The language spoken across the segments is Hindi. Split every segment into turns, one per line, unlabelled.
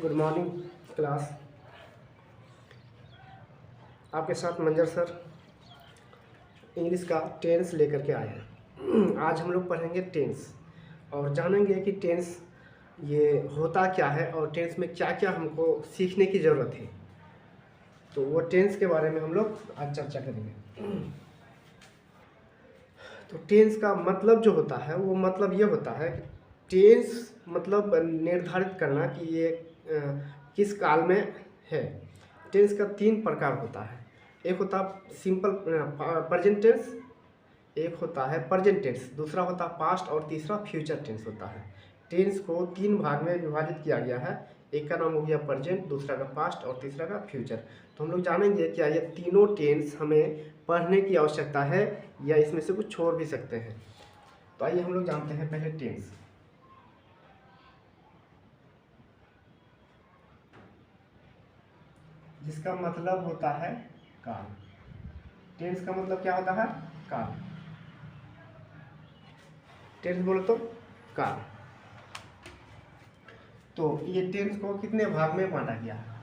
Good morning class. आपके साथ मंजर सर इंग्लिश का टेंस लेकर के आए हैं। आज हम लोग पढ़ेंगे टेंस और जानेंगे कि टेंस ये होता क्या है और टेंस में क्या क्या हमको सीखने की ज़रूरत है। तो वो टेंस के बारे में हम लोग आज चर्चा करेंगे। तो टेंस का मतलब जो होता है वो मतलब ये होता है कि टेंस मतलब निर्धारित करना कि ये किस काल में है। टेंस का 3 प्रकार होता है। एक होता है सिंपल प्रेजेंट टेंस, एक होता है प्रेजेंट टेंस, दूसरा होता है पास्ट और तीसरा फ्यूचर टेंस होता है। टेंस को 3 भाग में विभाजित किया गया है। एक का नाम हो गया प्रेजेंट, दूसरा का पास्ट और तीसरा का फ्यूचर। तो हम लोग जानेंगे क्या ये तीनों टेंस हमें पढ़ने की आवश्यकता है या इसमें से कुछ छोड़ भी सकते हैं। तो आइए हम लोग जानते हैं पहले टेंस। जिसका मतलब होता है काल। टेंस का मतलब क्या होता है? काल। टेंस बोलो तो काल। तो ये टेंस को कितने भाग में बांटा गया है?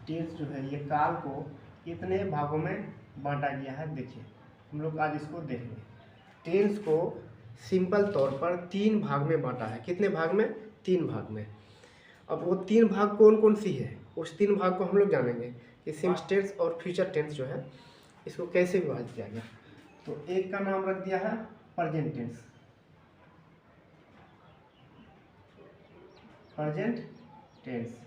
टेंस जो है ये काल को कितने भागों में बांटा गया है, देखिए हम लोग आज इसको देखेंगे। टेंस को सिंपल तौर पर 3 भाग में बांटा है। कितने भाग में? 3 भाग में। अब वो 3 भाग कौन कौन सी है उस 3 भाग को हम लोग जानेंगे कि सिंपल टेंस और फ्यूचर टेंस जो है इसको कैसे विभाजित किया गया। तो एक का नाम रख दिया है प्रेजेंट टेंस, प्रेजेंट टेंस,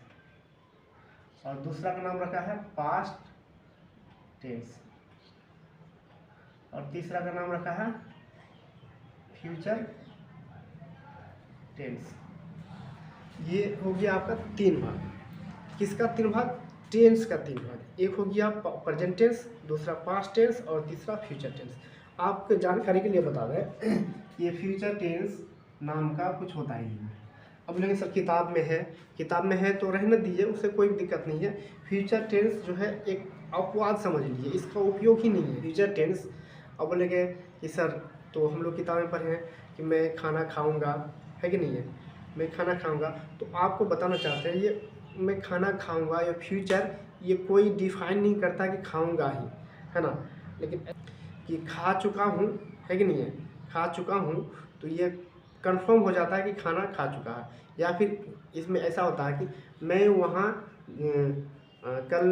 और दूसरा का नाम रखा है पास्ट टेंस, और तीसरा का नाम रखा है फ्यूचर टेंस। ये हो गया आपका 3 भाग। किसका 3 भाग? टेंस का 3 भाग। एक हो गया प्रेजेंट टेंस, दूसरा पास्ट टेंस और तीसरा फ्यूचर टेंस। आपके जानकारी के लिए बता दें ये फ्यूचर टेंस नाम का कुछ होता ही नहीं है। अब लेकिन सर किताब में है तो रहने दीजिए, उससे कोई दिक्कत नहीं है। फ्यूचर टेंस जो है एक अपवाद समझ लीजिए, इसका उपयोग ही नहीं है फ्यूचर टेंस। अब बोलेंगे कि सर तो हम लोग किताब में पढ़े हैं कि मैं खाना खाऊंगा, है कि नहीं है, मैं खाना खाऊंगा। तो आपको बताना चाहते हैं ये मैं खाना खाऊंगा या फ्यूचर ये कोई डिफाइन नहीं करता कि खाऊंगा ही, है ना। लेकिन कि खा चुका हूँ, है कि नहीं है, खा चुका हूँ तो ये कंफर्म हो जाता है कि खाना खा चुका है। या फिर इसमें ऐसा होता है कि मैं वहाँ कल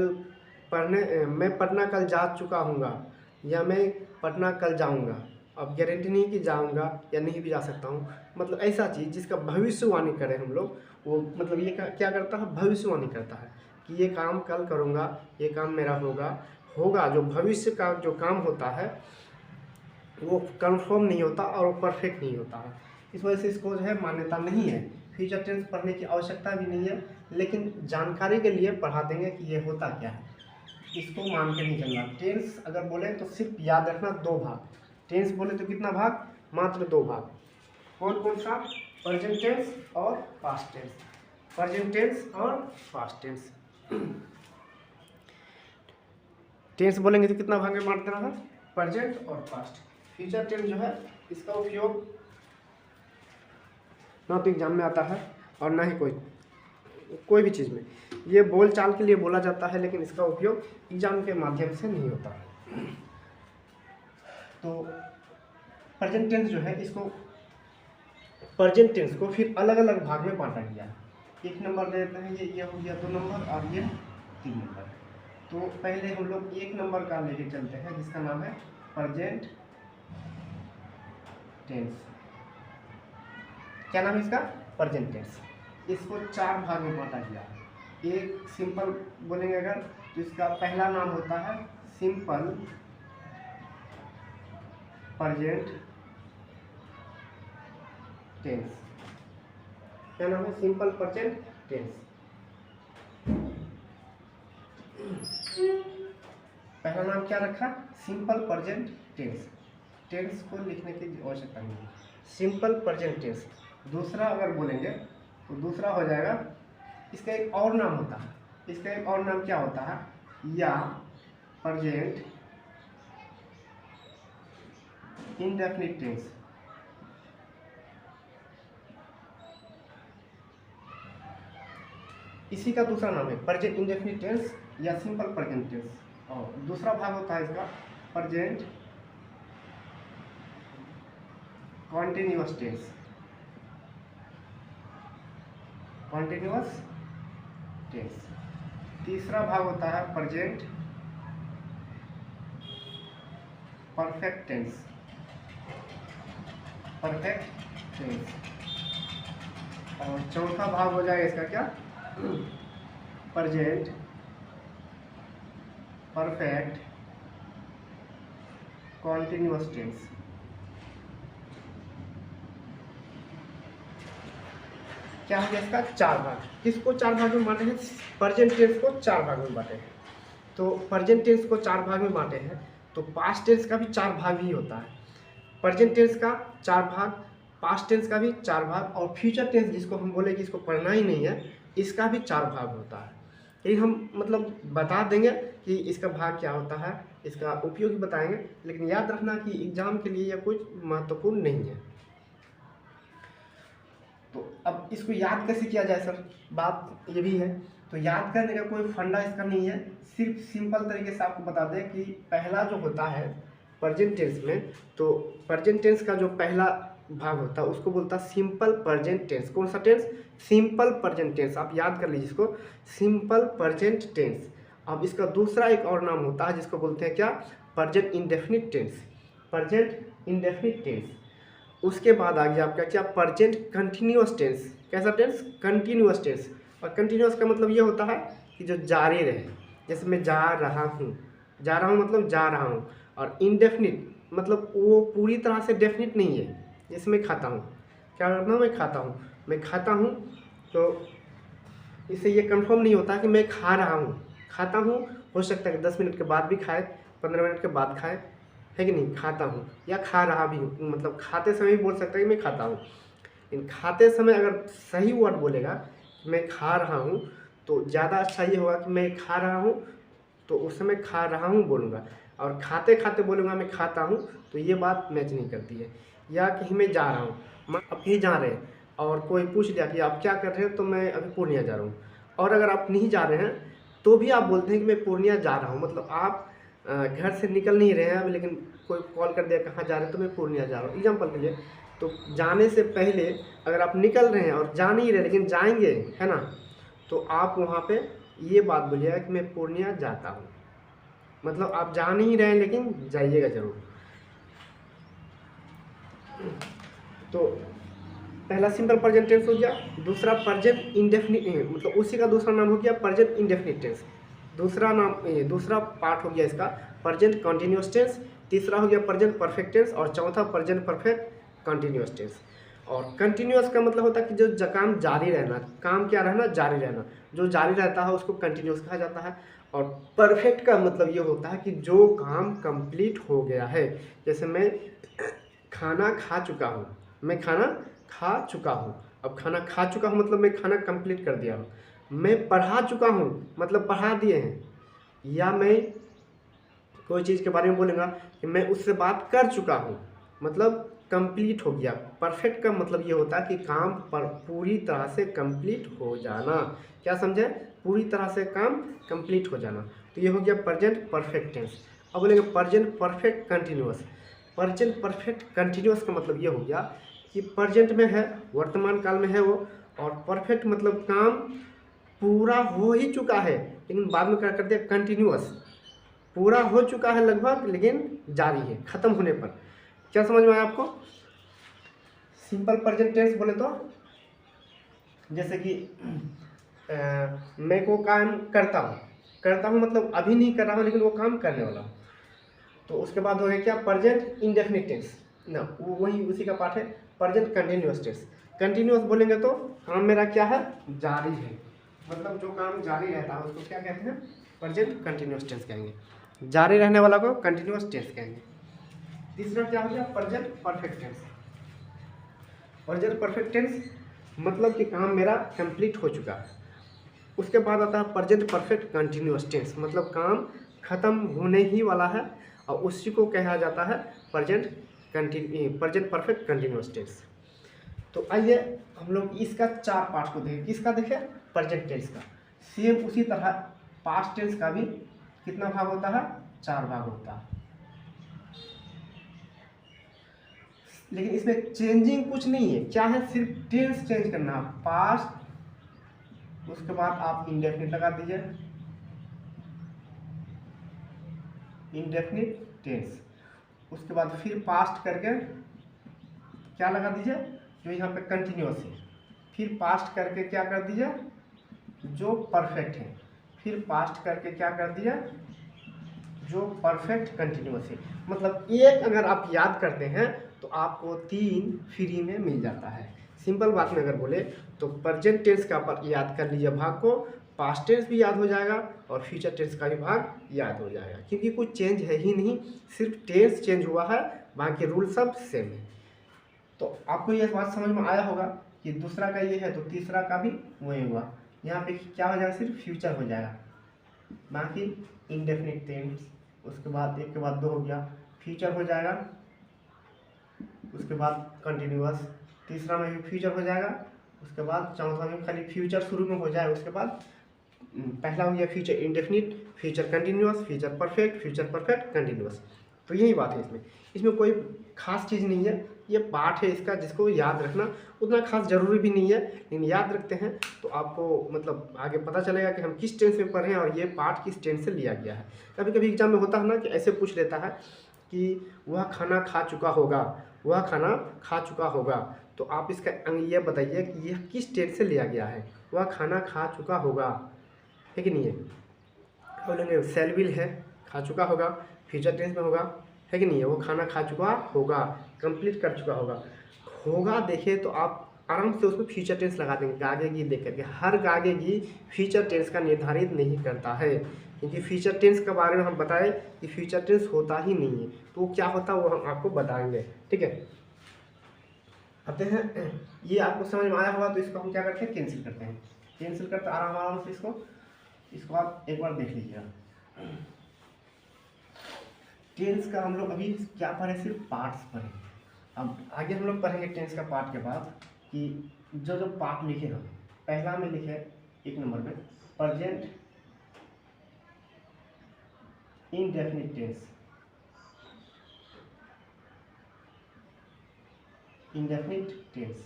मैं पटना कल जा चुका हूँगा या मैं पटना कल जाऊँगा। अब गारंटी नहीं कि जाऊँगा या नहीं भी जा सकता हूँ। मतलब ऐसा चीज़ जिसका भविष्यवाणी करें हम लोग, वो मतलब ये क्या करता है? भविष्यवाणी करता है कि ये काम कल करूँगा, ये काम मेरा होगा। जो भविष्य का जो काम होता है वो कंफर्म नहीं होता और वो परफेक्ट नहीं होता है। इस वजह से इसको जो है मान्यता नहीं है। फ्यूचर टेंस पढ़ने की आवश्यकता भी नहीं है, लेकिन जानकारी के लिए पढ़ा देंगे कि ये होता क्या है। इसको मान के नहीं चलना। टेंस अगर बोले तो सिर्फ याद रखना 2 भाग। टेंस बोले तो कितना भाग? मात्र 2 भाग। कौन कौन सा? प्रेजेंट टेंस और पास्ट टेंस। प्रेजेंट टेंस और पास्ट टेंस। टेंस बोलेंगे तो कितना भाग में बांट देना है? प्रेजेंट और पास्ट। फ्यूचर टेंस जो है इसका उपयोग ना तो एग्जाम में आता है और ना ही कोई भी चीज़ में। ये बोल चाल के लिए बोला जाता है, लेकिन इसका उपयोग एग्जाम के माध्यम से नहीं होता है। तो प्रेजेंट टेंस जो है इसको प्रेजेंट टेंस को फिर अलग अलग भाग में बांटा गया है। 1 नंबर दे देते हैं, ये हो गया 2 नंबर और ये 3 नंबर। तो पहले हम लोग 1 नंबर का लेके चलते हैं जिसका नाम है प्रेजेंट टेंस। क्या नाम है इसका? Present tense. इसको 4 भाग में बांटा गया है। एक सिंपल बोलेंगे अगर तो इसका पहला नाम होता है सिंपल प्रेजेंट टेंस। क्या नाम है? Simple present tense. पहला नाम क्या रखा? Simple present tense. टेंस को लिखने की आवश्यकता नहीं है, सिंपल प्रेजेंट टेंस। दूसरा अगर बोलेंगे तो दूसरा हो जाएगा, इसका एक और नाम होता है। इसका एक और नाम क्या होता है? या प्रेजेंट इंडेफिनिट टेंस। इसी का दूसरा नाम है प्रेजेंट इंडेफिनिट टेंस या सिंपल प्रेजेंट टेंस। और दूसरा भाग होता है इसका present continuous tense, continuous tense. तीसरा भाग होता है present perfect tense, perfect tense. और चौथा भाग हो जाएगा इसका क्या, प्रेजेंट परफेक्ट कॉन्टिन्यूअस टेंस। क्या हो गया इसका, चार भाग। किसको चार भाग में बांटे हैं, प्रेजेंट टेंस को चार भाग में बांटे हैं। तो प्रेजेंट टेंस को चार भाग में बांटे हैं, तो पास्ट टेंस का भी चार भाग ही होता है। प्रेजेंट टेंस का चार भाग, पास्ट टेंस का भी चार भाग, और फ्यूचर टेंस जिसको हम बोले कि इसको पढ़ना ही नहीं है, इसका भी चार भाग होता है। ये हम मतलब बता देंगे कि इसका भाग क्या होता है, इसका उपयोग भी बताएंगे, लेकिन याद रखना कि एग्जाम के लिए यह कुछ महत्वपूर्ण नहीं है। तो अब इसको याद कैसे किया जाए सर, बात ये भी है। तो याद करने का कोई फंडा इसका नहीं है, सिर्फ सिंपल तरीके से आपको बता दें कि पहला जो होता है प्रेजेंट टेंस में, तो प्रेजेंट टेंस का जो पहला भाग होता है उसको बोलता है सिंपल प्रेजेंट टेंस। कौन सा टेंस, सिंपल प्रेजेंट टेंस। आप याद कर लीजिए इसको, सिंपल प्रेजेंट टेंस। अब इसका दूसरा एक और नाम होता है जिसको बोलते हैं क्या, present indefinite tense, present indefinite tense. उसके बाद आ गया आपका क्या, प्रेजेंट कंटिन्यूअस टेंस। कैसा टेंस, कंटिन्यूअस टेंस। और कंटिन्यूअस का मतलब ये होता है कि जो जारी रहे, जैसे मैं जा रहा हूँ, जा रहा हूँ मतलब जा रहा हूँ। और इनडेफिनिट मतलब वो पूरी तरह से डेफिनिट नहीं है, जैसे मैं खाता हूँ, क्या करता हूँ, मैं खाता हूँ, मैं खाता हूँ, तो इससे ये कंफर्म नहीं होता कि मैं खा रहा हूँ। खाता हूँ हो सकता है कि 10 मिनट के बाद भी खाए, 15 मिनट के बाद खाए, है कि नहीं, खाता हूँ या खा रहा भी हूँ, मतलब खाते समय भी बोल सकता है कि मैं खाता हूँ। इन खाते समय अगर सही वर्ड बोलेगा मैं खा रहा हूँ, तो ज़्यादा अच्छा ये होगा कि मैं खा रहा हूँ, तो उस समय खा रहा हूँ बोलूँगा। और खाते खाते बोलूँगा मैं खाता हूँ, तो ये बात मैच नहीं करती है। या कहीं मैं जा रहा हूँ, आप कहीं जा रहे हैं और कोई पूछ लिया कि आप क्या कर रहे हैं, तो मैं अभी पूर्णिया जा रहा हूँ। और अगर आप नहीं जा रहे हैं तो भी आप बोलते हैं कि मैं पूर्णिया जा रहा हूँ, मतलब आप घर से निकल नहीं रहे हैं अभी, लेकिन कोई कॉल कर दिया कहाँ जा रहे हैं, तो मैं पूर्णिया जा रहा हूँ एग्जाम्पल के लिए। तो जाने से पहले अगर आप निकल रहे हैं और जा नहीं रहे लेकिन जाएंगे, है ना, तो आप वहाँ पे ये बात बोलिएगा कि मैं पूर्णिया जाता हूँ, मतलब आप जा नहीं रहे हैं लेकिन जाइएगा ज़रूर। तो पहला सिंपल प्रेजेंट टेंस हो गया। दूसरा प्रेजेंट इंडेफिनिट, मतलब उसी का दूसरा नाम हो गया प्रेजेंट इंडेफिनिट टेंस। दूसरा नाम, दूसरा पार्ट हो गया इसका प्रेजेंट कंटिन्यूअस टेंस। तीसरा हो गया प्रेजेंट परफेक्ट टेंस, और चौथा प्रेजेंट परफेक्ट कंटिन्यूअस टेंस। और कंटिन्यूअस का मतलब होता है कि जो काम जारी रहना, काम क्या रहना, जारी रहना, जो जारी रहता है उसको कंटिन्यूअस कहा जाता है। और परफेक्ट का मतलब ये होता है कि जो काम कंप्लीट हो गया है, जैसे मैं खाना खा चुका हूँ, मैं खाना खा चुका हूँ। अब खाना खा चुका हूँ मतलब मैं खाना कंप्लीट कर दिया हूँ। मैं पढ़ा चुका हूँ मतलब पढ़ा दिए हैं। या मैं कोई चीज़ के बारे में बोलूँगा कि मैं उससे बात कर चुका हूँ, मतलब कंप्लीट हो गया। परफेक्ट का मतलब ये होता है कि काम पर पूरी तरह से कंप्लीट हो जाना। क्या समझे, पूरी तरह से काम कंप्लीट हो जाना। तो ये हो गया प्रेजेंट परफेक्ट टेंस। अब बोलेंगे present perfect continuous. Present perfect continuous का मतलब ये हो गया कि प्रेजेंट में है, वर्तमान काल में है वो, और परफेक्ट मतलब काम पूरा हो ही चुका है लेकिन बाद में क्या कर दिया, कंटिन्यूअस, पूरा हो चुका है लगभग लेकिन जारी है, खत्म होने पर। क्या समझ में आया आपको। सिंपल प्रेजेंट टेंस बोले तो जैसे कि मैं को काम करता हूँ, करता हूँ मतलब अभी नहीं कर रहा हूँ लेकिन वो काम करने वाला हूँ। तो उसके बाद हो गया क्या, प्रेजेंट इंडेफिनिट टेंस ना, वो वही उसी का पार्ट है प्रेजेंट कंटिन्यूअस टेंस। कंटिन्यूअस बोलेंगे तो काम मेरा क्या है, जारी है, मतलब जो काम जारी रहता है उसको क्या कहते हैं, प्रेजेंट कंटिन्यूअस टेंस कहेंगे। जारी रहने वाला को कंटिन्यूअस टेंस कहेंगे। तीसरा क्या हो गया, present perfect tense. Present perfect tense मतलब कि काम मेरा कंप्लीट हो चुका है। उसके बाद आता है प्रेजेंट परफेक्ट कंटिन्यूअस टेंस, मतलब काम खत्म होने ही वाला है, और उसी को कहा जाता है प्रेजेंट परफेक्ट कंटिन्यूअस टेंस। तो आइए हम लोग इसका चार पार्ट को देखें। किसका देखें, प्रेजेंट टेंस का। सेम उसी तरह पास्ट टेंस का भी कितना भाग होता है, 4 भाग होता है। लेकिन इसमें चेंजिंग कुछ नहीं है, क्या है, सिर्फ टेंस चेंज करना, पास्ट, उसके बाद आप इंडेफिनिट लगा दीजिए, इंडेफिनिट टेंस, उसके बाद फिर पास्ट करके क्या लगा दीजिए, जो यहाँ पे कंटिन्यूअस है, फिर पास्ट करके क्या कर दीजिए, जो परफेक्ट है, फिर पास्ट करके क्या कर दिया, जो परफेक्ट कंटिन्यूअस है। मतलब एक अगर आप याद करते हैं तो आपको 3 फ्री में मिल जाता है। सिंपल बात में अगर बोले तो प्रेजेंट टेंस का पर याद कर लीजिए भाग को, पास्ट टेंस भी याद हो जाएगा और फ्यूचर टेंस का भी भाग याद हो जाएगा, क्योंकि कुछ चेंज है ही नहीं, सिर्फ टेंस चेंज हुआ है, बाकी रूल सब सेम है। तो आपको यह बात समझ में आया होगा कि दूसरा का ये है तो तीसरा का भी वही हुआ। यहाँ पे क्या हो जाएगा, सिर्फ फ्यूचर हो जाएगा, बाकी इंडेफिनिट टेंस, उसके बाद एक के बाद 2 हो गया, फ्यूचर हो जाएगा, उसके बाद कंटिन्यूअस, तीसरा में भी फ्यूचर हो जाएगा, उसके बाद चौथा में खाली फ्यूचर शुरू में हो जाए, उसके बाद पहला हो गया future indefinite, future continuous, future perfect continuous. तो यही बात है इसमें, इसमें कोई खास चीज़ नहीं है, ये पार्ट है इसका, जिसको याद रखना उतना खास जरूरी भी नहीं है, लेकिन याद रखते हैं तो आपको मतलब आगे पता चलेगा कि हम किस टेंस में पढ़े हैं और ये पार्ट किस टेंस से लिया गया है। कभी कभी एग्जाम में होता है ना कि ऐसे पूछ लेता है कि वह खाना खा चुका होगा, वह खाना खा चुका होगा, तो आप इसका ये बताइए कि यह किस टेंस से लिया गया है, वह खाना खा चुका होगा, है कि नहीं है। बोलेंगे शैल विल है, खा चुका होगा, फ्यूचर टेंस में होगा, है कि नहीं है, वो खाना खा चुका होगा, कंप्लीट कर चुका होगा देखिए तो आप आराम से उसमें फ्यूचर टेंस लगा देंगे, गागेगी देख करके। हर गागेगी फ्यूचर टेंस का निर्धारित नहीं करता है, क्योंकि फ्यूचर टेंस के बारे में हम बताएं कि फ्यूचर टेंस होता ही नहीं है, तो वो क्या होता है वो हम आपको बताएंगे, ठीक है। आते हैं, ये आपको समझ में आया होगा तो इसको हम क्या करते हैं, कैंसिल करते हैं, कैंसिल करते आराम से इसको आप एक बार देख लीजिएगा। टेंस का हम लोग अभी क्या पढ़े, सिर्फ पार्ट्स पढ़े। अब आगे हम लोग पढ़ेंगे टेंस का पार्ट के बाद कि जो पार्ट लिखे हम, पहला में लिखे 1 नंबर में present indefinite tense, indefinite tense,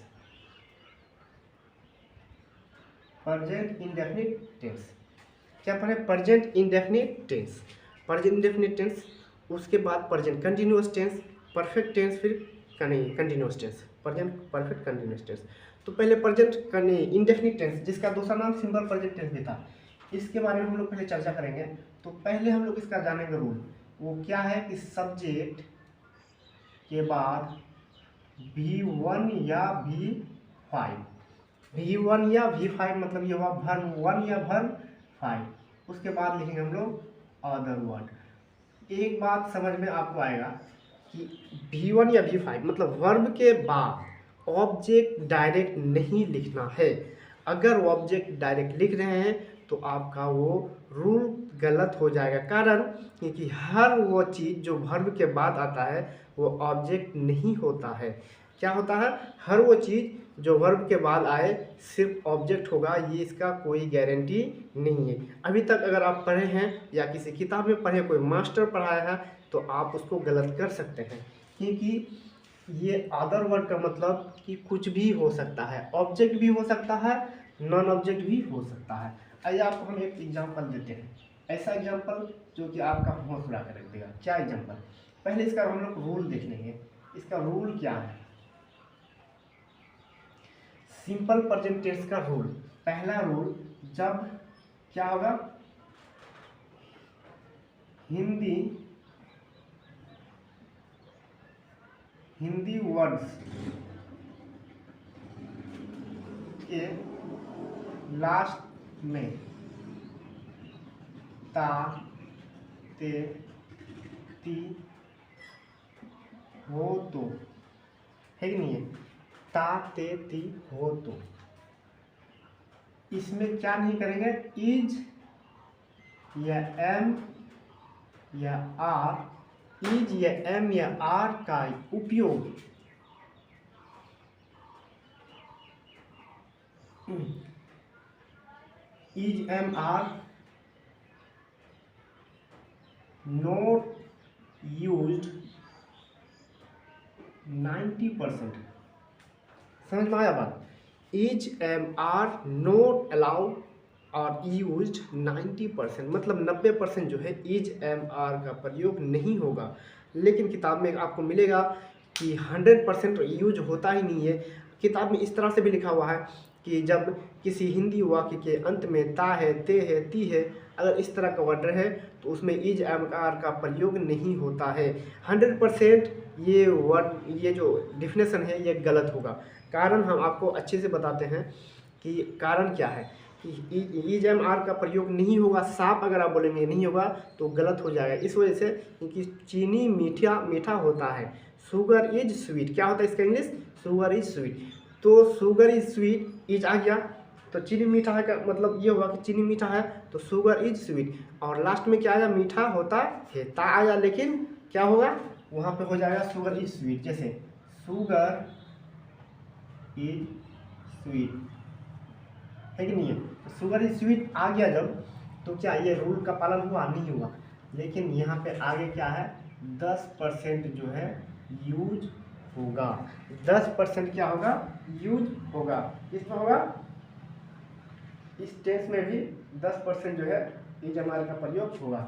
present indefinite tense. क्या पढ़े, present indefinite tense, present indefinite tense, उसके बाद present continuous tense, perfect tense, फिर continuous tense, present perfect continuous tense. तो पहले प्रेजेंट इंडेफिनिट टेंस, जिसका दूसरा नाम सिंपल प्रेजेंट टेंस भी था, इसके बारे में हम लोग पहले चर्चा करेंगे। तो पहले हम लोग इसका जानेंगे रूल, वो क्या है कि सब्जेक्ट के बाद V1 या V5, V1 या V5 मतलब ये हुआ वर्ब 1 या वर्ब 5, उसके बाद लिखेंगे हम लोग अदर वर्ड। एक बात समझ में आपको आएगा कि V1 या V5 मतलब वर्ब के बाद ऑब्जेक्ट डायरेक्ट नहीं लिखना है। अगर वो ऑब्जेक्ट डायरेक्ट लिख रहे हैं तो आपका वो रूल गलत हो जाएगा, कारण क्योंकि हर वो चीज़ जो वर्ब के बाद आता है वो ऑब्जेक्ट नहीं होता है। क्या होता है, हर वो चीज़ जो वर्ब के बाद आए सिर्फ ऑब्जेक्ट होगा, ये इसका कोई गारंटी नहीं है। अभी तक अगर आप पढ़े हैं या किसी किताब में पढ़े, कोई मास्टर पढ़ाया है तो आप उसको गलत कर सकते हैं, क्योंकि ये अदर वर्ड का मतलब कि कुछ भी हो सकता है, ऑब्जेक्ट भी हो सकता है, नॉन ऑब्जेक्ट भी हो सकता है। आइए आपको हम एक एग्जांपल देते हैं, ऐसा एग्जांपल जो कि आपका होश उड़ा कर रख देगा। क्या एग्जांपल, पहले इसका हम लोग रूल देख लेंगे। इसका रूल क्या है, सिंपल प्रेजेंट टेंस का रूल, पहला रूल, जब क्या होगा, हिंदी वर्ड्स के लास्ट में ता, ते, ती हो तो, है कि नहीं है, ता, ते, ती हो तो, इसमें क्या नहीं करेंगे, इज या एम या आर, इज या एम या आर का उपयोग is am are not used 90%। समझ में आया बात? Is am are not allowed और यूज्ड 90%, मतलब 90% जो है इज एम आर का प्रयोग नहीं होगा। लेकिन किताब में आपको मिलेगा कि 100% यूज होता ही नहीं है। किताब में इस तरह से भी लिखा हुआ है कि जब किसी हिंदी वाक्य के अंत में ता है, ते है, ती है, अगर इस तरह का वर्ड है तो उसमें इज एम आर का प्रयोग नहीं होता है। 100% ये वर्ड, ये जो डिफिनेशन है ये गलत होगा। कारण हम आपको अच्छे से बताते हैं कि कारण क्या है कि इज एम आर का प्रयोग नहीं होगा। साफ अगर आप बोलेंगे नहीं होगा तो गलत हो जाएगा। इस वजह से क्योंकि चीनी मीठा मीठा होता है। शुगर इज स्वीट, क्या होता है इसका इंग्लिश? Sugar is sweet. तो शुगर इज स्वीट, इज आ गया तो चीनी मीठा है का मतलब ये हुआ कि चीनी मीठा है, तो शुगर इज स्वीट। और लास्ट में क्या आया? मीठा होता है, ता आया, लेकिन क्या होगा वहाँ पे? हो जाएगा शुगर इज स्वीट। जैसे शुगर इज स्वीट है कि नहीं है? तो शुगर इज स्वीट आ गया जब, तो क्या ये रूल का पालन हुआ? नहीं हुआ। लेकिन यहाँ पे आगे क्या है? 10% जो है यूज होगा। 10% क्या होगा? यूज होगा। किसमें होगा? इस टेंस में भी 10% जो है इज एम आर का प्रयोग होगा।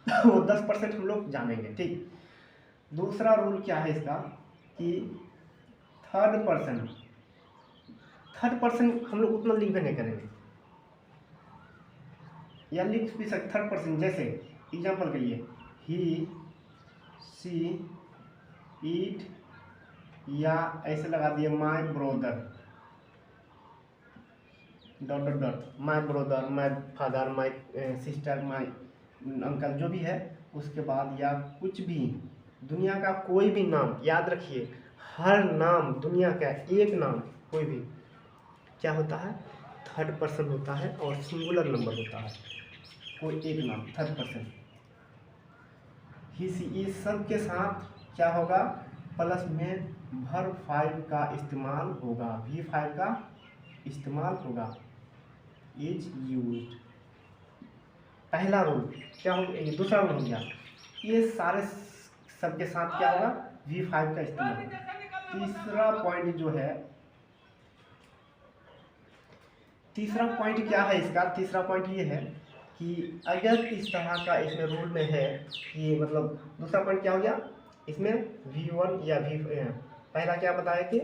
वो 10% हम लोग जानेंगे, ठीक। दूसरा रूल क्या है इसका कि थर्ड पर्सन हम लोग उतना लिख नहीं करेंगे, या लिख भी सकते थर्ड पर्सन। जैसे एग्जाम्पल के लिए ही, सी, इट, या ऐसे लगा दिए my brother, dot dot dot, my brother, my father, my sister, my uncle, जो भी है उसके बाद या कुछ भी दुनिया का कोई भी नाम। याद रखिए हर नाम दुनिया का एक नाम कोई भी क्या होता है? थर्ड पर्सन होता है और सिंगुलर नंबर होता है। कोई एक नाम third person. He, she, is सब के साथ क्या होगा? प्लस में वर्ब 5 का इस्तेमाल होगा, V5 का इस्तेमाल होगा। इज यूज्ड, पहला रूल क्या हो गया? दूसरा रूल हो गया। ये सारे सबके साथ क्या होगा? V5 का इस्तेमाल होगा। तीसरा पॉइंट जो है, तीसरा पॉइंट क्या है इसका? तीसरा पॉइंट ये है कि अगर इस तरह का इसमें रूल में है कि मतलब दूसरा पॉइंट क्या हो गया इसमें? V1 या पहला क्या बताया कि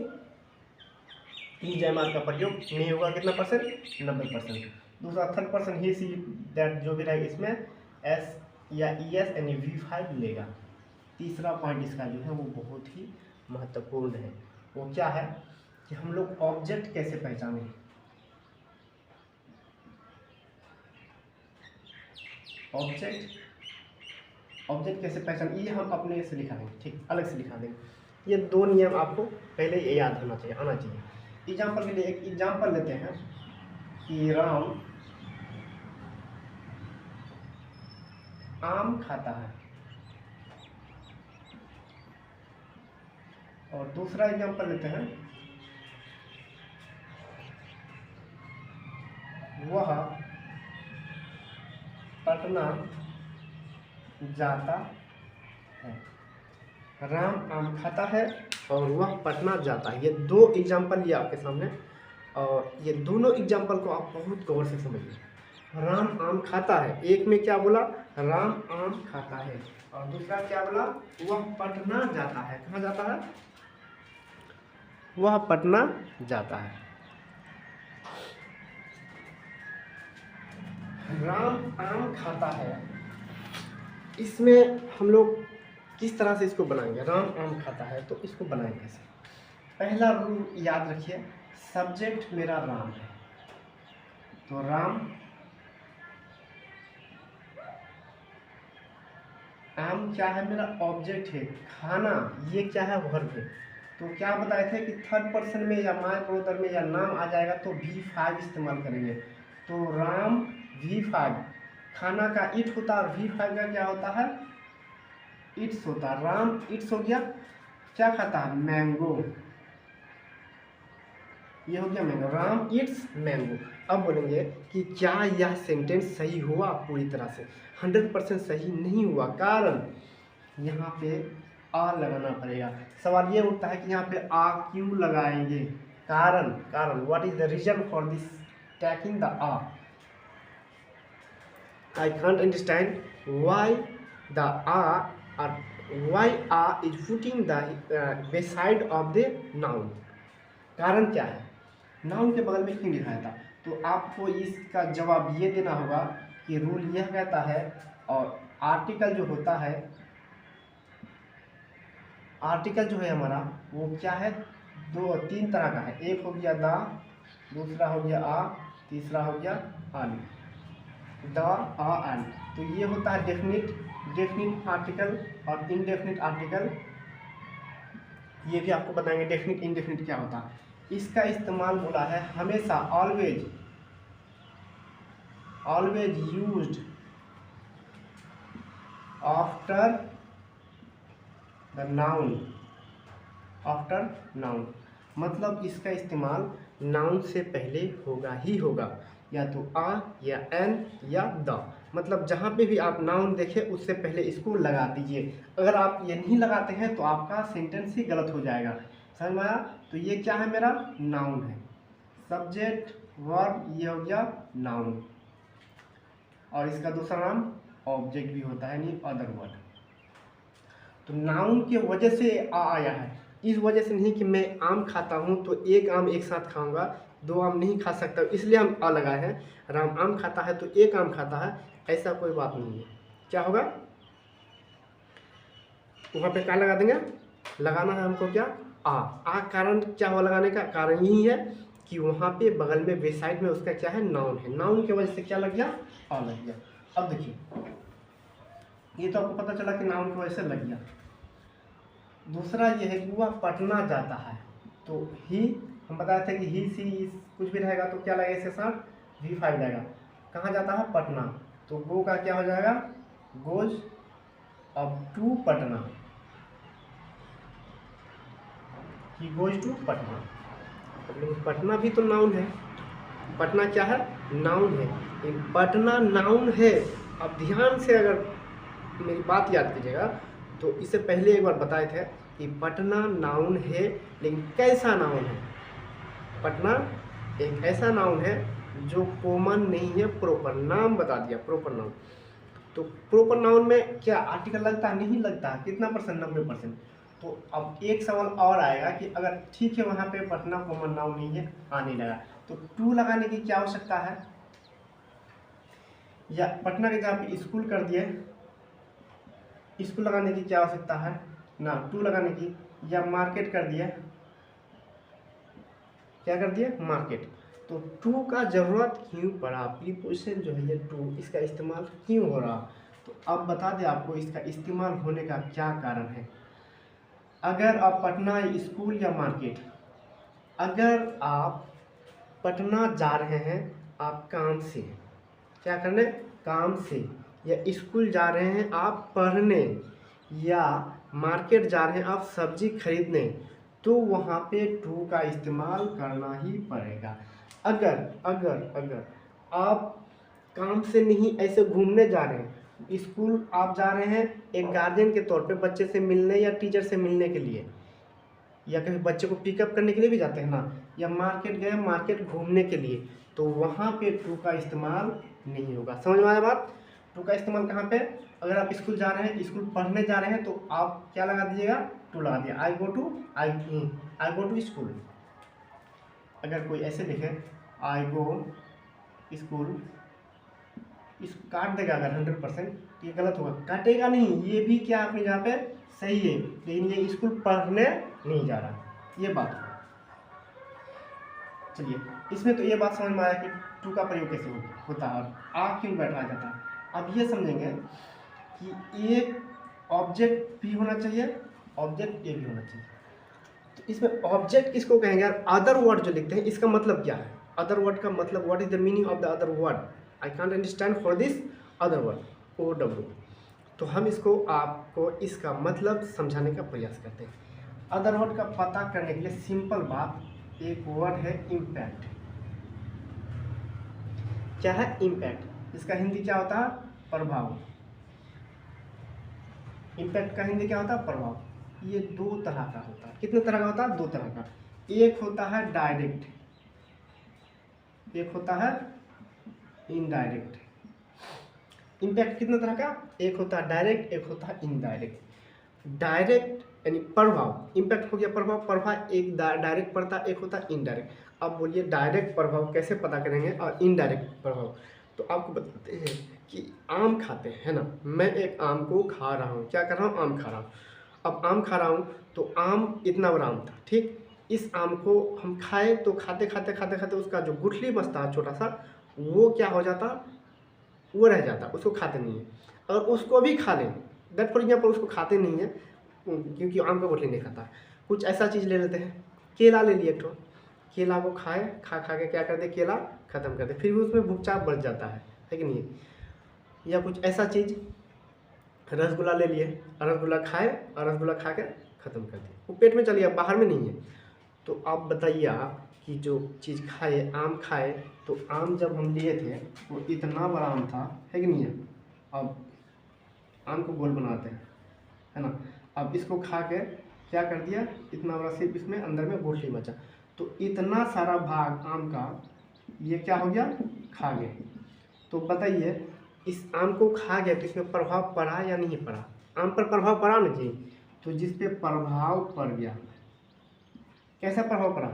इज एम आर का प्रयोग नहीं होगा, कितना परसेंट? 90%। दूसरा third person he, she, that जो भी रहेगा इसमें एस या ई एस यानी V5 लेगा। तीसरा पॉइंट इसका जो है वो बहुत ही महत्वपूर्ण है। वो क्या है कि हम लोग ऑब्जेक्ट कैसे पहचानें। ऑब्जेक्ट कैसे पहचान, ये हम अपने से लिखा देंगे, ठीक, अलग से लिखा देंगे। ये दो नियम आपको पहले ये याद होना चाहिए, आना चाहिए। एग्जाम्पल के लिए एक एग्जाम्पल लेते हैं कि राम आम खाता है, और दूसरा एग्जाम्पल लेते हैं वह पटना जाता है। राम आम खाता है और वह पटना जाता है। ये दो एग्जाम्पल लिया आपके सामने, और ये दोनों एग्जाम्पल को आप बहुत गौर से समझिए। राम आम खाता है, एक में क्या बोला? राम आम खाता है, और दूसरा क्या बोला? वह पटना जाता है। कहाँ जाता है? वह पटना जाता है। राम आम खाता है, इसमें हम लोग किस तरह से इसको बनाएंगे? राम आम खाता है तो इसको बनाएंगे कैसे? पहला रूल याद रखिए, सब्जेक्ट मेरा राम है, तो राम, आम क्या है? मेरा ऑब्जेक्ट है, खाना ये क्या है? वर्ब है। तो क्या बताए थे कि थर्ड पर्सन में या माय ब्रदर में या नाम आ जाएगा तो V5 इस्तेमाल करेंगे। तो राम V5, खाना का इट होता है और V5 का क्या होता है? इट्स होता है। राम इट्स हो गया, क्या खाता है? मैंगो। ये हो गया मैंगो, राम इट्स मैंगो। अब बोलेंगे कि क्या यह सेंटेंस सही हुआ? पूरी तरह से 100% सही नहीं हुआ, कारण यहाँ पे आ लगाना पड़ेगा। सवाल ये उठता है कि यहाँ पे आ क्यों लगाएंगे? कारण what is the reason for this tacking the आ? I can't understand why the are or why are is putting the beside of the noun। कारण क्या है? नाउन के बगल में क्यों दिखाया था? तो आपको इसका जवाब ये देना होगा कि रूल यह कहता है, और आर्टिकल जो होता है, आर्टिकल जो है हमारा वो क्या है? तीन तरह का है। एक हो गया द, दूसरा हो गया आ, तीसरा हो गया अन। The, uh, N. तो ये होता है डेफिनिट आर्टिकल और इनडेफिनिट आर्टिकल। ये भी आपको बताएंगे डेफिनिट इनडेफिनिट क्या होता है। इसका इस्तेमाल बोला है हमेशा, always used after the noun. मतलब इसका इस्तेमाल नाउन से पहले होगा ही होगा, या तो आ या एन या द। मतलब जहाँ पे भी आप नाउन देखें उससे पहले इसको लगा दीजिए। अगर आप ये नहीं लगाते हैं तो आपका सेंटेंस ही गलत हो जाएगा। समझ में आया? तो ये क्या है? मेरा नाउन है, सब्जेक्ट वर्ब, ये हो गया नाउन, और इसका दूसरा नाम ऑब्जेक्ट भी होता है, यानी अदर वर्ड। तो नाउन की वजह से आ आया है, इस वजह से नहीं कि मैं आम खाता हूँ तो एक आम एक साथ खाऊंगा, दो आम नहीं खा सकता, इसलिए हम आ लगाए हैं। राम आम खाता है तो एक आम खाता है, ऐसा कोई बात नहीं है। क्या होगा? वहाँ पे क्या लगा देंगे? लगाना है हमको क्या? आ। कारण क्या हुआ लगाने का? कारण यही है कि वहाँ पे बगल में बेसाइड में उसका क्या है? नाउन है। नाउन की वजह से क्या लग गया? आ लग गया। अब देखिए, ये तो आपको पता चला कि नाउन की वजह से लग गया। दूसरा ये है कि वह पटना जाता है, तो ही हम बताए थे कि ही सी कुछ भी रहेगा तो क्या लगेगा इसके साथ? V5 लगेगा। कहाँ जाता है? पटना। तो गो का क्या हो जाएगा? गोज अब to Patna, he goes to Patna. Patna भी तो नाउन है, पटना क्या है? नाउन है। पटना नाउन है। अब ध्यान से अगर मेरी बात याद कीजिएगा तो इससे पहले एक बार बताए थे कि पटना नाउन है, लेकिन कैसा नाउन है? पटना एक ऐसा नाउन है जो कॉमन नहीं है, प्रॉपर नाम बता दिया, प्रॉपर नाउन। तो प्रॉपर नाउन में क्या आर्टिकल लगता है? नहीं लगता। कितना परसेंट? 90%। तो अब एक सवाल और आएगा कि अगर ठीक है वहाँ पे पटना कॉमन नाउन नहीं है, आने लगा, तो टू लगाने की क्या आवश्यकता है? या पटना के जहाँ पे स्कूल कर दिए, स्कूल लगाने की क्या आवश्यकता है? ना, टू लगाने की। या मार्केट कर दिया, क्या कर दिया? मार्केट। तो टू का जरूरत क्यों पड़ा? प्रीपोजिशन जो है ये टू, इसका इस्तेमाल क्यों हो रहा? तो अब बता दें आपको इसका इस्तेमाल होने का क्या कारण है। अगर आप पटना स्कूल या मार्केट, अगर आप पटना जा रहे हैं आप काम से, क्या करने? काम से, या स्कूल जा रहे हैं आप पढ़ने, या मार्केट जा रहे हैं आप सब्जी खरीदने, तो वहाँ पे टू का इस्तेमाल करना ही पड़ेगा। अगर आप काम से नहीं ऐसे घूमने जा रहे हैं, स्कूल आप जा रहे हैं एक गार्जियन के तौर पे बच्चे से मिलने या टीचर से मिलने के लिए, या कहीं बच्चे को पिकअप करने के लिए भी जाते हैं ना, या मार्केट गए मार्केट घूमने के लिए, तो वहाँ पे टू का इस्तेमाल नहीं होगा। समझ में आया बात? टू का इस्तेमाल कहाँ पे? अगर आप स्कूल जा रहे हैं, स्कूल पढ़ने जा रहे हैं, तो आप क्या लगा दीजिएगा? टू लगा दिया। आई गो टू स्कूल। अगर कोई ऐसे लिखे आई गो स्कूल, इस काट देगा अगर 100%, ये गलत होगा। काटेगा नहीं, ये भी क्या अपनी जगह पे सही है, लेकिन ये स्कूल पढ़ने नहीं जा रहा, ये बात। चलिए, इसमें तो ये बात समझ में आया कि टू का प्रयोग कैसे होता है और आ क्यों बैठाया जाता है। अब ये समझेंगे कि एक ऑब्जेक्ट भी होना चाहिए, ऑब्जेक्ट ए भी होना चाहिए। तो इसमें ऑब्जेक्ट किसको कहेंगे यार? अदर वर्ड जो लिखते हैं, इसका मतलब क्या है? अदर वर्ड का मतलब what is the meaning of the other word? I can't understand for this other word, OW। तो हम इसको आपको इसका मतलब समझाने का प्रयास करते हैं। अदर वर्ड का पता करने के लिए सिंपल बात, एक वर्ड है इम्पैक्ट। क्या है? इम्पैक्ट। इसका हिंदी क्या होता है? प्रभाव। इम्पैक्ट का हिंदी क्या होता है? प्रभाव। ये दो तरह का होता है। कितने तरह का होता है? दो तरह का। एक होता है डायरेक्ट, एक होता है इनडायरेक्ट। इम्पैक्ट कितने तरह का? एक होता है डायरेक्ट, एक होता है इनडायरेक्ट। डायरेक्ट यानी प्रभाव, इम्पैक्ट हो गया प्रभाव। प्रभाव एक डायरेक्ट पड़ता है, एक होता है इनडायरेक्ट। अब बोलिए डायरेक्ट प्रभाव कैसे पता करेंगे और इनडायरेक्ट प्रभाव। तो आपको बताते हैं कि आम खाते हैं ना, मैं एक आम को खा रहा हूँ। क्या कर रहा हूँ? आम खा रहा हूँ। अब आम खा रहा हूँ तो आम इतना बड़ा आम था, ठीक। इस आम को हम खाए तो खाते खाते खाते खाते उसका जो गुठली बचता है छोटा सा, वो क्या हो जाता? वो रह जाता, उसको खाते नहीं है। और उसको भी खा लें, दैट फॉर एग्जाम्पल उसको खाते नहीं है क्योंकि आम का गुठली नहीं खाता। कुछ ऐसा चीज़ ले लेते हैं, केला ले लिए तो केला को खाए, खा खा के क्या कर दे? केला खत्म कर दे, फिर भी उसमें भुगचाप बढ़ जाता है कि नहीं? या कुछ ऐसा चीज़, रसगुल्ला ले लिए, रसगुल्ला खाए और रसगुल्ला खा के ख़त्म कर दिए, वो पेट में चल गया, बाहर में नहीं है। तो आप बताइए आप कि जो चीज़ खाए, आम खाए, तो आम जब हम लिए थे वो इतना बड़ा आम था, है कि नहीं है? अब आम को गोल बनाते हैं, है ना। अब इसको खा के क्या कर दिया? इतना बड़ा, सिर्फ इसमें अंदर में गुठली बचा। तो इतना सारा भाग आम का ये क्या हो गया? खा गए। तो बताइए इस आम को खा गया तो इसमें प्रभाव पड़ा या नहीं पड़ा? आम पर प्रभाव पड़ा ना जी। तो जिस पे प्रभाव पड़ गया, कैसा प्रभाव पड़ा?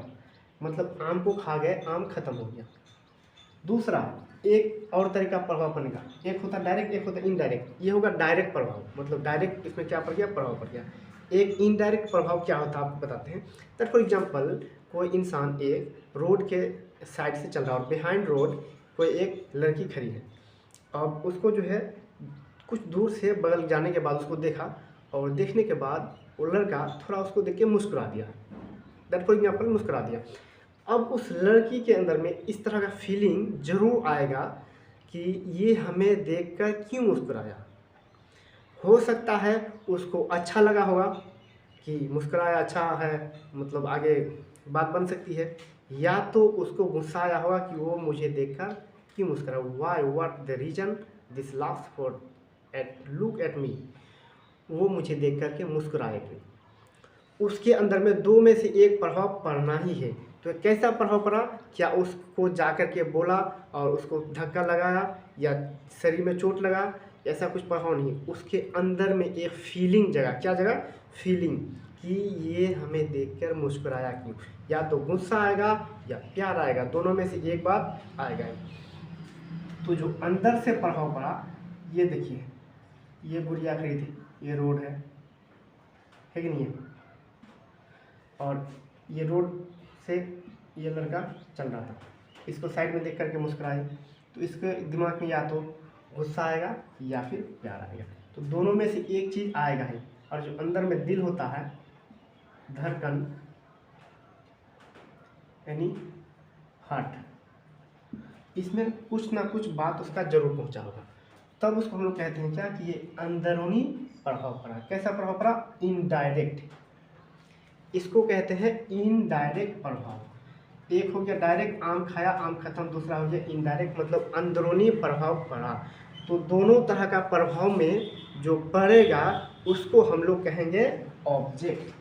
मतलब आम को खा गए, आम खत्म हो गया। दूसरा एक और तरीका प्रभाव पड़ने का, एक होता है डायरेक्ट, एक होता है इनडायरेक्ट। ये होगा डायरेक्ट प्रभाव, मतलब डायरेक्ट इसमें क्या पड़ गया? प्रभाव पड़ गया। एक इनडायरेक्ट प्रभाव क्या होता है आपको बताते हैं। दैट फॉर एग्जांपल कोई इंसान एक रोड के साइड से चल रहा है और बिहाइंड रोड कोई एक लड़की खड़ी है। अब उसको जो है कुछ दूर से बगल जाने के बाद उसको देखा, और देखने के बाद वो लड़का थोड़ा उसको देख के मुस्कुरा दिया, दैट फॉर एग्जाम्पल मुस्कुरा दिया। अब उस लड़की के अंदर में इस तरह का फीलिंग जरूर आएगा कि ये हमें देखकर क्यों मुस्कुराया। हो सकता है उसको अच्छा लगा होगा कि मुस्कुराया, अच्छा है, मतलब आगे बात बन सकती है। या तो उसको गुस्सा आया होगा कि वो मुझे देखकर क्यों मुस्कुरा, why, what the reason this laughs for at look at me, वो मुझे देख कर के मुस्कुराए क्यों। उसके अंदर में दो में से एक प्रभाव पड़ना ही है। तो कैसा प्रभाव पड़ा? क्या उसको जा कर के बोला और उसको धक्का लगाया या शरीर में चोट लगा? ऐसा कुछ प्रभाव नहीं, उसके अंदर में एक फीलिंग जगा। क्या जगा? फीलिंग कि ये हमें देखकर मुस्कुराया क्यों। या तो गुस्सा आएगा या प्यार आएगा, दोनों में से एक बात आएगा। तो जो अंदर से प्रभाव पड़ा, ये देखिए, ये गुड़िया खड़ी थी, ये रोड है कि नहीं है? और ये रोड से ये लड़का चल रहा था, इसको साइड में देख करके मुस्कुराए, तो इसके दिमाग में या तो गुस्सा आएगा या फिर प्यार आएगा। तो दोनों में से एक चीज़ आएगा ही। और जो अंदर में दिल होता है, धड़कन यानी हार्ट, इसमें कुछ ना कुछ बात उसका जरूर पहुंचा होगा। तब उसको हम लोग कहते हैं क्या कि ये अंदरूनी प्रभाव पड़ा। कैसा प्रभाव पड़ा? इनडायरेक्ट। इसको कहते हैं इनडायरेक्ट प्रभाव। एक हो गया डायरेक्ट, आम खाया आम खत्म। दूसरा हो गया इनडायरेक्ट, मतलब अंदरूनी प्रभाव पड़ा। तो दोनों तरह का प्रभाव में जो पड़ेगा उसको हम लोग कहेंगे ऑब्जेक्ट।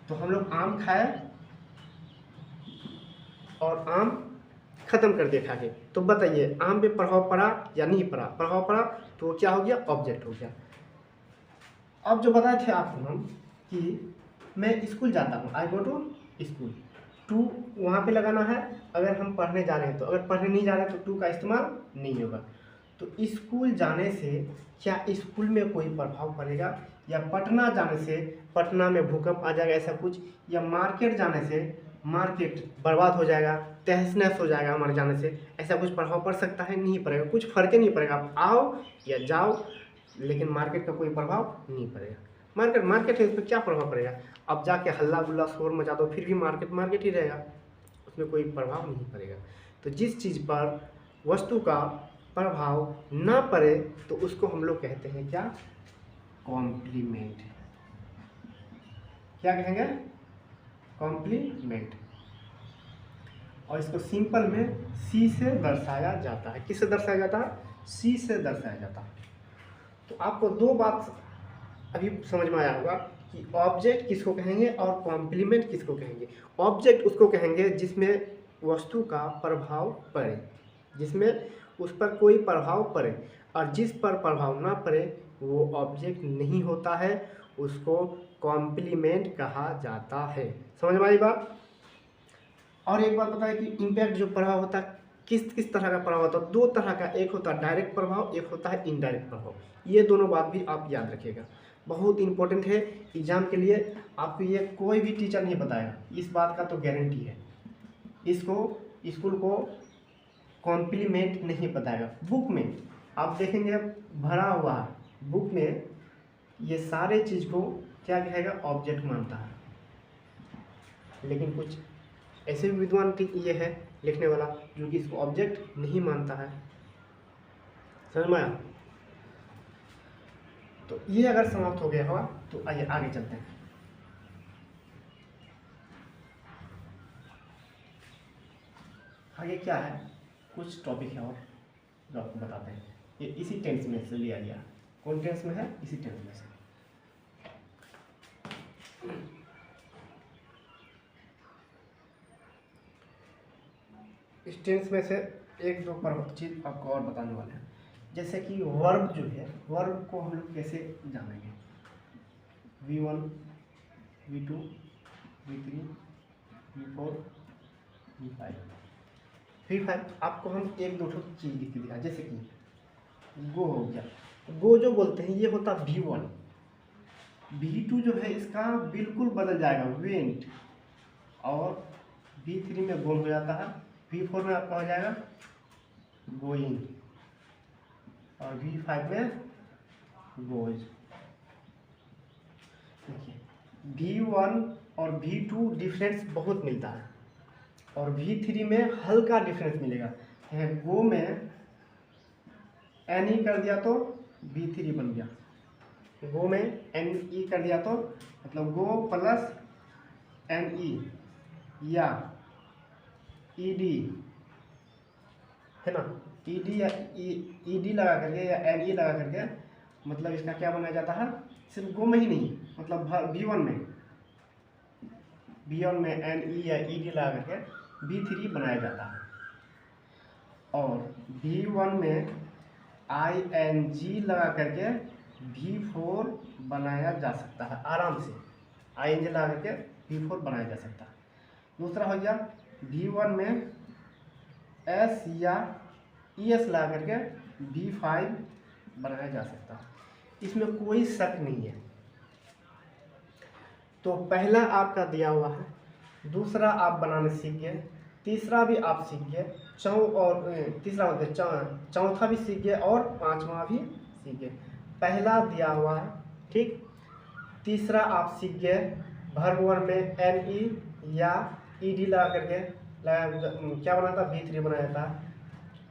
तो हम लोग आम खाए और आम खत्म कर दिया खा के, तो बताइए आम पे प्रभाव पड़ा या नहीं पड़ा? प्रभाव पड़ा, तो क्या हो गया? ऑब्जेक्ट हो गया। अब जो बताए थे आपको हम कि मैं स्कूल जाता हूँ, आई गो टू स्कूल, टू वहाँ पे लगाना है अगर हम पढ़ने जा रहे हैं। तो अगर पढ़ने नहीं जा रहे हैं तो टू का इस्तेमाल नहीं होगा। तो स्कूल जाने से क्या स्कूल में कोई प्रभाव पड़ेगा? या पटना जाने से पटना में भूकंप आ जाएगा ऐसा कुछ? या मार्केट जाने से मार्केट बर्बाद हो जाएगा, तहस नहस हो जाएगा हमारे जाने से? ऐसा कुछ प्रभाव पड़ सकता है? नहीं पड़ेगा, कुछ फर्क ही नहीं पड़ेगा। आप आओ या जाओ, लेकिन मार्केट का कोई प्रभाव नहीं पड़ेगा। मार्केट है, उसमें क्या प्रभाव पड़ेगा? अब जाके हल्ला गुल्ला शोर मचा दो, फिर भी मार्केट मार्केट ही रहेगा, उसमें कोई प्रभाव नहीं पड़ेगा। तो जिस चीज़ पर वस्तु का प्रभाव ना पड़े तो उसको हम लोग कहते हैं क्या? कॉम्प्लीमेंट। क्या कहेंगे? कॉम्प्लीमेंट। और इसको सिंपल में सी से दर्शाया जाता है। किससे दर्शाया जाता है? सी से दर्शाया जाता है। तो आपको दो बात अभी समझ में आया होगा कि ऑब्जेक्ट किसको कहेंगे और कॉम्प्लीमेंट किसको कहेंगे। ऑब्जेक्ट उसको कहेंगे जिसमें वस्तु का प्रभाव पड़े, जिसमें उस पर कोई प्रभाव पड़े, और जिस पर प्रभाव ना पड़े वो ऑब्जेक्ट नहीं होता है, उसको कॉम्प्लीमेंट कहा जाता है। समझ में आई बात? और एक बात बताएं कि इम्पैक्ट जो प्रभाव होता है किस किस तरह का प्रभाव होता है? दो तरह का, एक होता है डायरेक्ट प्रभाव, एक होता है इनडायरेक्ट प्रभाव। ये दोनों बात भी आप याद रखिएगा, बहुत इंपॉर्टेंट है एग्जाम के लिए। आपको ये कोई भी टीचर नहीं बताएगा, इस बात का तो गारंटी है। इसको स्कूल को कॉम्प्लीमेंट नहीं बताएगा। बुक में आप देखेंगे भरा हुआ है, बुक में ये सारे चीज़ को क्या कहेगा? ऑब्जेक्ट मानता है। लेकिन कुछ ऐसे भी विद्वान ये है लिखने वाला जो कि इसको ऑब्जेक्ट नहीं मानता है। समझ में आया? तो ये अगर समाप्त हो गया होगा तो आइए आगे चलते हैं। आगे क्या है, कुछ टॉपिक है और जो आपको बताते हैं। ये इसी टेंस में से लिया गया। कौन टेंस में है? इसी टेंस में से। इस टेंस में से एक दो चीज आपको और बताने वाले हैं। जैसे कि वर्ब जो है, वर्ब को हम लोग कैसे जानेंगे? V1, V2, V3, V4, V5। V5 आपको हम एक दो चीज लिख के दिया। जैसे कि गो हो गया, गो जो बोलते हैं ये होता V1। V2 जो है इसका बिल्कुल बदल जाएगा, वेंट। और V3 में गोल हो जाता है, V4 में आपका हो जाएगा गोइंग, और V5 में गोज। देखिए V1 और V2 डिफरेंस बहुत मिलता है, और V3 में हल्का डिफरेंस मिलेगा। गो में एन ई कर दिया तो V3 बन गया, गो में एन ई कर दिया तो मतलब गो प्लस एन ई या ई डी है ना, ई डी या ई डी लगा करके या एन ई लगा करके मतलब इसका क्या बनाया जाता है? सिर्फ गो में ही नहीं, मतलब V1 में एन ई या ई डी लगा करके V3 बनाया जाता है। और V1 में आई एन जी लगा करके V4 बनाया जा सकता है आराम से। आई एन जी लगा करके V4 बनाया जा सकता है। दूसरा हो गया V1 में एस या ई एस लगा करके V5 बनाया जा सकता है। इसमें कोई शक नहीं है। तो पहला आपका दिया हुआ है, दूसरा आप बनाने सीख गए, तीसरा भी आप सीख गए, तीसरा मतलब चौथा भी सीख गए और पांचवा भी सीख गए। पहला दिया हुआ है, ठीक। तीसरा आप सीख गए वर्ब वन में एन ई या ई डी लगा करके क्या बनाता है? V3 बनाया जाता है।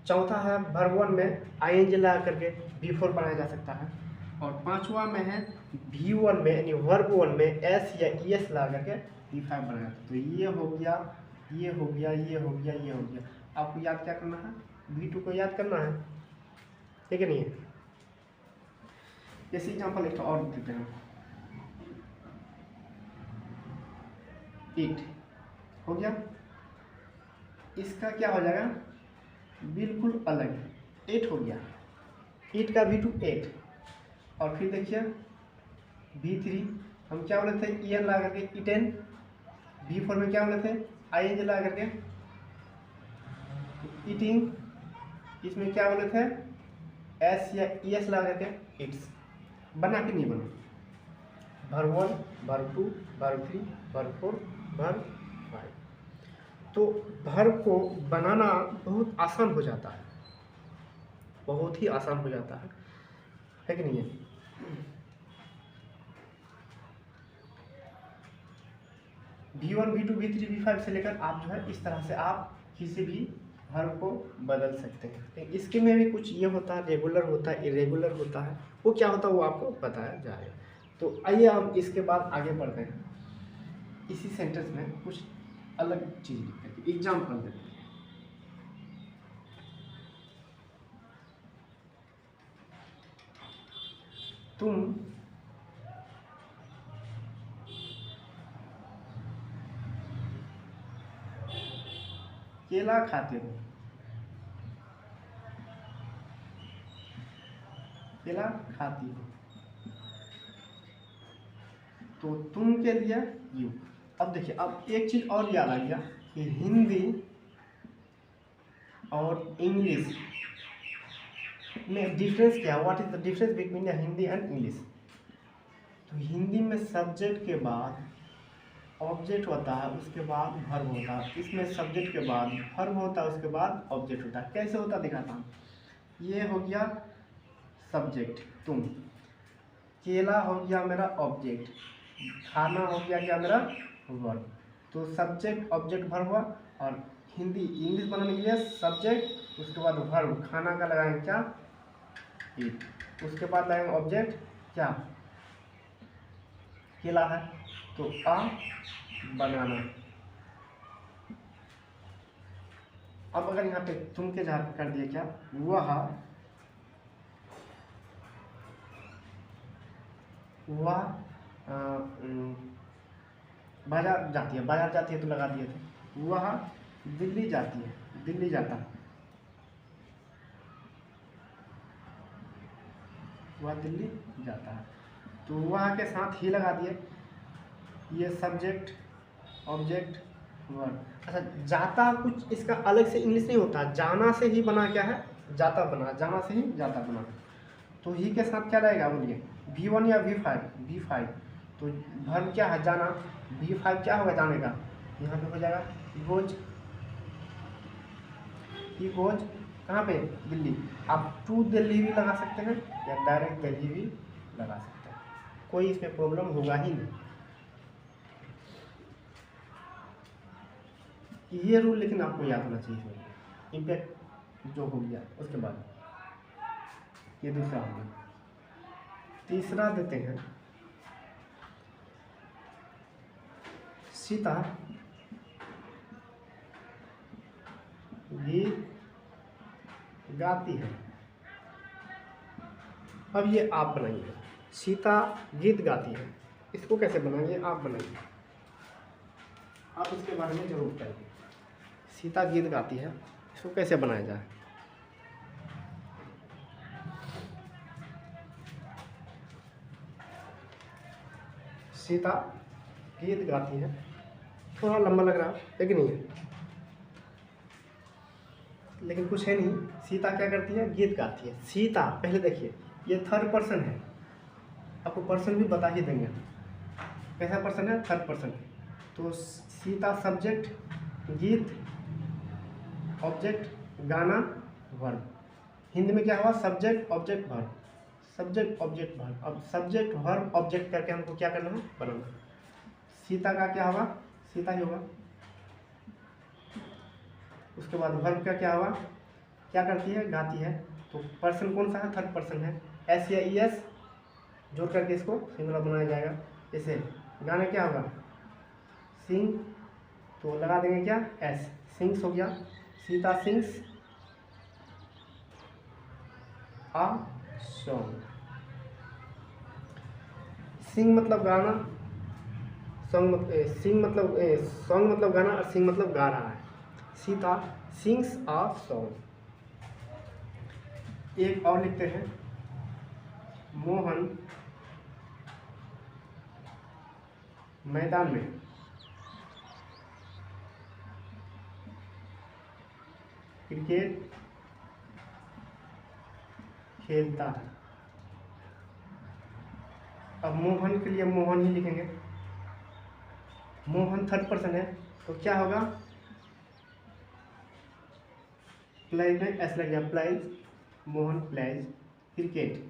चौथा है वर्ब वन में आई एन जी लगा करके V4 बनाया जा सकता है। और पांचवा में है V1 में यानी वर्ब वन में एस या ई एस लगा करके V5 बनाया। तो ये हो गया, ये हो गया, ये हो गया, ये हो गया। आपको याद क्या करना है? V2 को याद करना है, ठीक है नहीं है? जैसे एग्जाम्पल एक और देते हैं, इट हो गया। इसका क्या हो जाएगा? बिल्कुल अलग, 8 हो गया। इट का V2 8। और फिर देखिए V3 हम क्या बोले थे? ई एन लगा करके इटेन। V4 में क्या बोले थे? आई एन जी लगा करके ईटिंग। इसमें क्या बोले थे? एस या ई एस लगा करके इट्स। बना कि नहीं बना? Verb 1, verb 2, verb 3, verb 4, verb 5। तो वर्ब को बनाना बहुत आसान हो जाता है, बहुत ही आसान हो जाता है कि नहीं है? V1, V2, V3, V5 से लेकर आप जो है इस तरह से आप किसी भी वर्ब को बदल सकते हैं। इसके में भी कुछ ये होता है, रेगुलर होता है, इरेगुलर होता है। वो क्या होता है वो आपको बताया जाएगा। तो आइए हम इसके बाद आगे बढ़ते हैं। इसी सेंटेंस में कुछ अलग चीज़ लिखते हैं, एग्जाम्पल देते हैं। तुम केला खाते हो, केला खाती हो। तो तुम के लिए यू। अब देखिए, अब एक चीज और याद आ गया कि हिंदी और इंग्लिश में डिफरेंस क्या है। What is the difference between Hindi and English. तो हिंदी में सब्जेक्ट के बाद ऑब्जेक्ट होता है, उसके बाद वर्ब होता है। इसमें सब्जेक्ट के बाद वर्ब होता है, उसके बाद ऑब्जेक्ट होता है। कैसे होता दिखाता हूँ। ये हो गया सब्जेक्ट तुम, केला हो गया मेरा ऑब्जेक्ट, खाना हो गया क्या मेरा वर्ब। तो सब्जेक्ट ऑब्जेक्ट वर्ब हुआ। और हिंदी इंग्लिश बनाने के लिए सब्जेक्ट, उसके बाद वर्ब, खाना का लगाएंगे क्या ईट, उसके बाद लगाएंगे ऑब्जेक्ट क्या केला है, तो आ बनाना। अब अगर यहाँ पे तुम के जहाँ पे कर दिया क्या, वह बाजार जाती है, बाजार जाती है तो लगा दिए थे। वह दिल्ली जाती है, दिल्ली जाता है, वह दिल्ली जाता है। तो वह के साथ ही लगा दिए, ये सब्जेक्ट ऑब्जेक्ट वर्ब। अच्छा, जाता कुछ इसका अलग से इंग्लिश नहीं होता, जाना से ही बना क्या है, जाता बना, जाना से ही जाता बना। तो ही के साथ क्या रहेगा बोलिए, V1 या V5, V5। तो वर्ब क्या है जाना, V5 क्या होगा जाने का, यहाँ पे हो जाएगा गोज, ही गोज कहाँ पे दिल्ली। आप टू दिल्ली भी लगा सकते हैं या डायरेक्ट दिल्ली भी लगा सकते हैं, कोई इसमें प्रॉब्लम होगा ही नहीं। ये रूल लेकिन आपको याद होना चाहिए। इम्पैक्ट जो हो गया उसके बाद ये दूसरा हो गया। तीसरा देते हैं, सीता गीत गाती है। अब ये आप बनाइए, सीता गीत गाती है, इसको कैसे बनाएंगे आप बनाइए, आप इसके बारे में जरूर बताइए। सीता गीत गाती है, इसको कैसे बनाया जाए। सीता गीत गाती है, थोड़ा लंबा लग रहा है कि नहीं है, लेकिन कुछ है नहीं। सीता क्या करती है, गीत गाती है। सीता पहले देखिए, ये थर्ड पर्सन है, आपको पर्सन भी बता ही देंगे कैसा पर्सन है, थर्ड पर्सन। तो सीता सब्जेक्ट, गीत ऑब्जेक्ट, गाना वर्ब। हिंदी में क्या हुआ, subject object verb, subject object verb. अब सब्जेक्ट वर्ब ऑब्जेक्ट करके हमको क्या करना है, बनाना। सीता का क्या होगा, सीता ही होगा। उसके बाद वर्ब का क्या हुआ, क्या करती है, गाती है। तो पर्सन कौन सा है, थर्ड पर्सन है। एस या ई एस जोड़ करके इसको सिंगुलर बनाया जाएगा। जैसे गाने क्या होगा, सिंग, तो लगा देंगे क्या एस, सिंग्स हो गया। Sita sings a song. Sing मतलब गाना, सॉन्ग सिंग मतलब सॉन्ग मतलब गाना, और सिंग मतलब गा रहा है। Sita sings a song. एक और लिखते हैं, मोहन मैदान में क्रिकेट खेलता है। अब मोहन के लिए मोहन ही लिखेंगे, मोहन थर्ड पर्सन है, तो क्या होगा, प्लेज में एस लग गया, plays, Mohan plays cricket.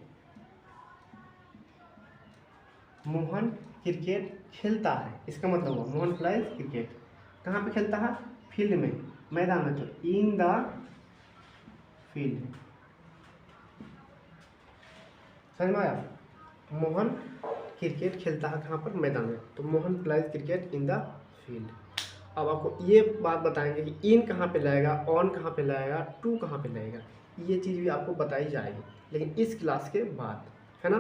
Mohan cricket खेलता है, इसका मतलब हुआ मोहन प्लेज क्रिकेट। कहाँ पे खेलता है, फील्ड में, मैदान में, तो इन द फील्ड। समझ में आया, मोहन क्रिकेट खेलता है कहाँ पर, मैदान में, तो Mohan plays cricket in the field. अब आपको ये बात बताएंगे कि इन कहाँ पे लगेगा, ऑन कहाँ पे लगेगा, टू कहाँ पे लगेगा, ये चीज़ भी आपको बताई जाएगी, लेकिन इस क्लास के बाद, है ना।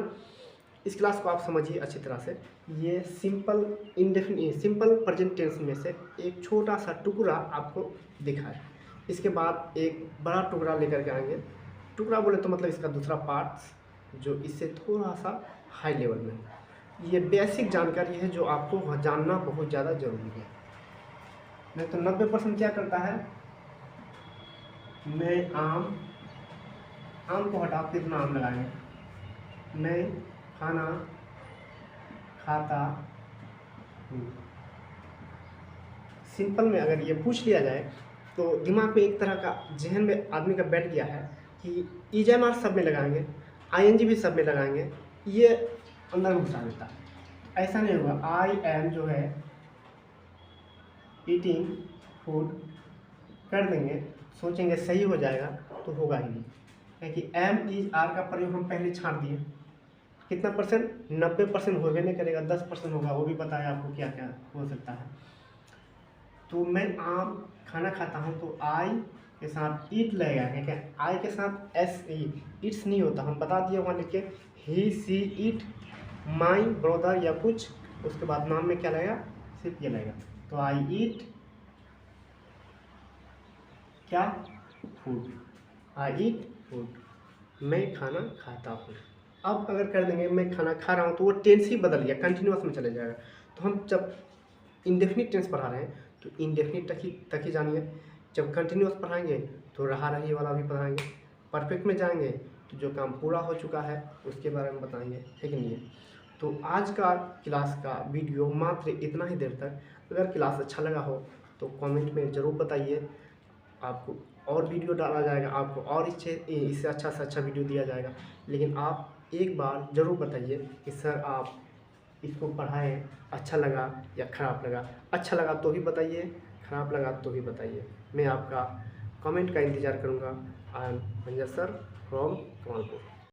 इस क्लास को आप समझिए अच्छी तरह से। ये simple indefinite simple present tense में से एक छोटा सा टुकड़ा आपको दिखा है। इसके बाद एक बड़ा टुकड़ा लेकर के आएंगे। टुकड़ा बोले तो मतलब इसका दूसरा पार्ट जो इससे थोड़ा सा हाई लेवल में है। ये बेसिक जानकारी है जो आपको जानना बहुत ज़्यादा जरूरी है। नहीं तो 90% क्या करता है, मैं आम को हटा कितना आम लगाएंगे, मैं खाना खाता हूँ। सिंपल में अगर ये पूछ लिया जाए तो दिमाग में एक तरह का जहन में आदमी का बैठ गया है कि ईजेमार सब में लगाएंगे, आईएनजी भी सब में लगाएंगे, ये अंदर में घुसा देता है। ऐसा नहीं होगा। आई एम जो है ईटिंग फूड कर देंगे, सोचेंगे सही हो जाएगा, तो होगा ही नहीं। क्योंकि एम इज आर का प्रयोग हम पहले छाड़ दिए। कितना परसेंट, 90% होगा नहीं करेगा, 10% होगा। वो भी बताया आपको क्या क्या हो सकता है। तो मैं आम खाना खाता हूँ, तो आई के साथ ईट लगेगा। क्या आई के साथ एस ईट्स नहीं होता, हम बता दिए वहाँ लिख के ही सी ईट माई ब्रदर या कुछ, उसके बाद नाम में क्या लगेगा, सिर्फ ये लगेगा। तो आई ईट क्या, फूड, आई ईट फूड, मैं खाना खाता हूँ। अब अगर कर देंगे मैं खाना खा रहा हूँ, तो वो टेंस ही बदल गया, कंटिन्यूअस में चले जाएगा। तो हम जब इंडेफिनिट टेंस पढ़ा रहे हैं तो इंडेफिनिट तक ही जानिए। जब कंटिन्यूअस पढ़ाएंगे तो रहा रही वाला भी पढ़ाएंगे। परफेक्ट में जाएंगे तो जो काम पूरा हो चुका है उसके बारे में बताएंगे, है कि नहीं है। तो आज का क्लास का वीडियो मात्र इतना ही देर तक। अगर क्लास अच्छा लगा हो तो कमेंट में ज़रूर बताइए, आपको और वीडियो डाला जाएगा, आपको और इससे अच्छा से अच्छा वीडियो दिया जाएगा। लेकिन आप एक बार ज़रूर बताइए कि सर आप इसको पढ़ाएं, अच्छा लगा या ख़राब लगा। अच्छा लगा तो भी बताइए, ख़राब लगा तो भी बताइए। मैं आपका कमेंट का इंतज़ार करूँगा। आई एम मंजर सर फ्रॉम कमालपुर।